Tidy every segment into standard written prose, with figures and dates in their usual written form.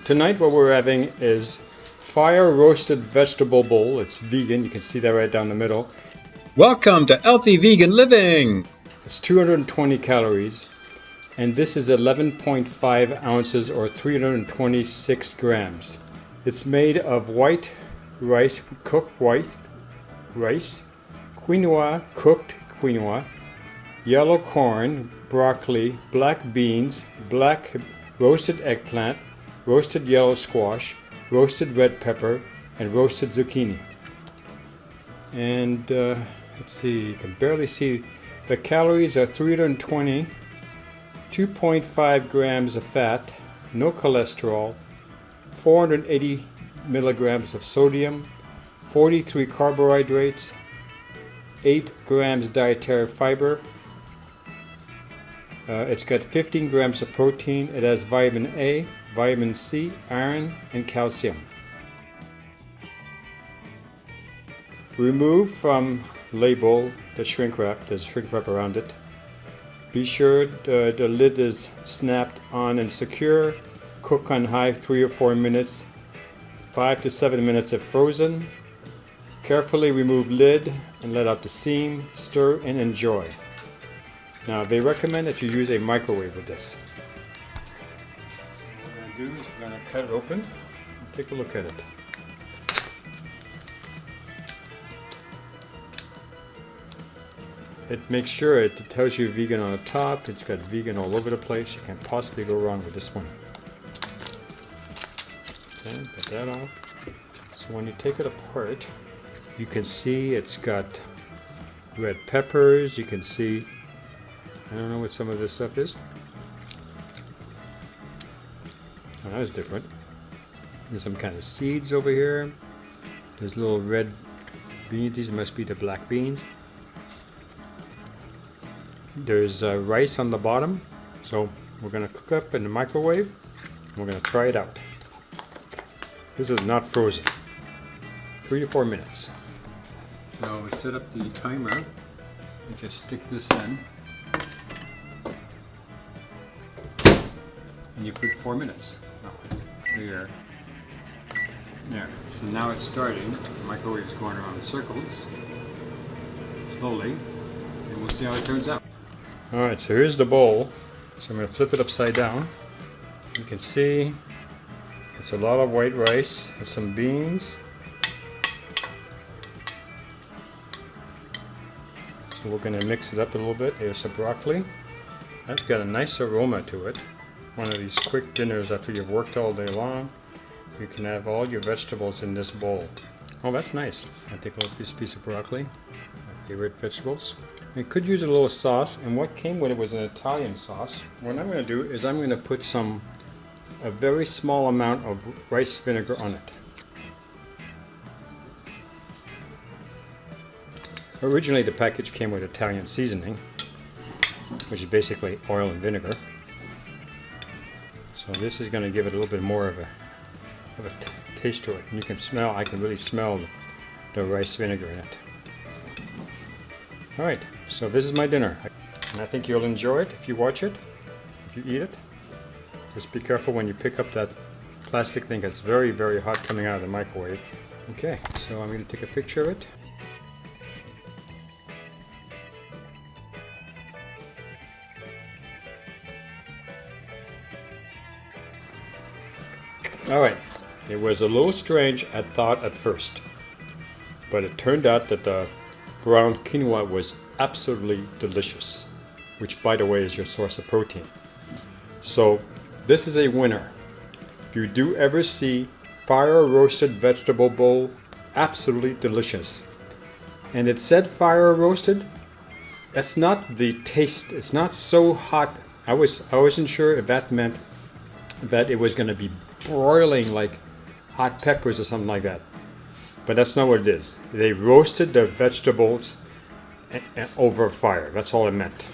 Tonight what we're having is fire roasted vegetable bowl. It's vegan, you can see that right down the middle. Welcome to Healthy Vegan Living! It's 220 calories, and this is 11.5 ounces or 326 grams. It's made of white rice, cooked white rice, quinoa, cooked quinoa, yellow corn, broccoli, black beans, black roasted eggplant, roasted yellow squash, roasted red pepper, and roasted zucchini. And let's see, you can barely see. The calories are 320, 2.5 grams of fat, no cholesterol, 480 milligrams of sodium, 43 carbohydrates, 8 grams dietary fiber. It's got 15 grams of protein. It has vitamin A, vitamin C, iron, and calcium. Remove from label the shrink wrap. There's shrink wrap around it. Be sure the lid is snapped on and secure. Cook on high 3 or 4 minutes. 5 to 7 minutes if frozen. Carefully remove lid and let out the steam. Stir and enjoy. Now they recommend that you use a microwave with this. So what we're going to do is we're going to cut it open and take a look at it. It makes sure it tells you vegan on the top. It's got vegan all over the place. You can't possibly go wrong with this one. Okay, put that off. So when you take it apart, you can see it's got red peppers. You can see, I don't know what some of this stuff is. Oh, that was different. There's some kind of seeds over here. There's little red beans. These must be the black beans. There's rice on the bottom. So we're going to cook up in the microwave. And we're going to try it out. This is not frozen. 3 to 4 minutes. So we set up the timer. We just stick this in. And you put 4 minutes. Oh, there. So now it's starting. The microwave is going around in circles. Slowly. And we'll see how it turns out. Alright, so here's the bowl. So I'm going to flip it upside down. You can see it's a lot of white rice. There's some beans. So we're going to mix it up a little bit. There's some broccoli. That's got a nice aroma to it. One of these quick dinners after you've worked all day long. You can have all your vegetables in this bowl. Oh, that's nice. I'll take a little piece of broccoli. My favorite vegetables. You could use a little sauce, and what came with it was an Italian sauce. What I'm going to do is I'm going to put a very small amount of rice vinegar on it. Originally the package came with Italian seasoning, which is basically oil and vinegar. So this is going to give it a little bit more of a taste to it. And you can smell, I can really smell the rice vinegar in it. Alright, so this is my dinner. And I think you'll enjoy it if you watch it, if you eat it. Just be careful when you pick up that plastic thing that's very, very hot coming out of the microwave. Okay, so I'm going to take a picture of it. Alright, it was a little strange I thought at first, but it turned out that the ground quinoa was absolutely delicious, which by the way is your source of protein. So this is a winner. If you do ever see fire roasted vegetable bowl, absolutely delicious. And it said fire roasted. That's not the taste. It's not so hot. I wasn't sure if that meant that it was going to be broiling like hot peppers or something like that. But that's not what it is. They roasted the vegetables over fire. That's all it meant.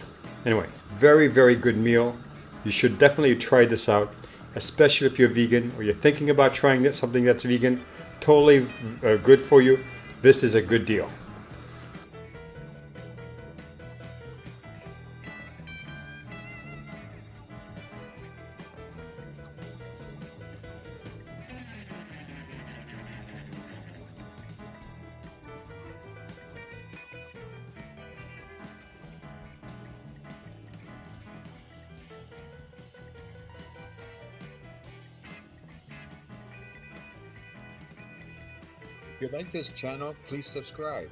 Anyway, very, very good meal. You should definitely try this out, especially if you're vegan or you're thinking about trying something that's vegan. Totally good for you. This is a good deal. If you like this channel, please subscribe.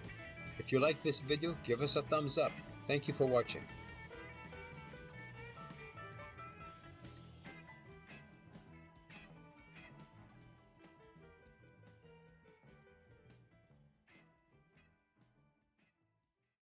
If you like this video, give us a thumbs up. Thank you for watching.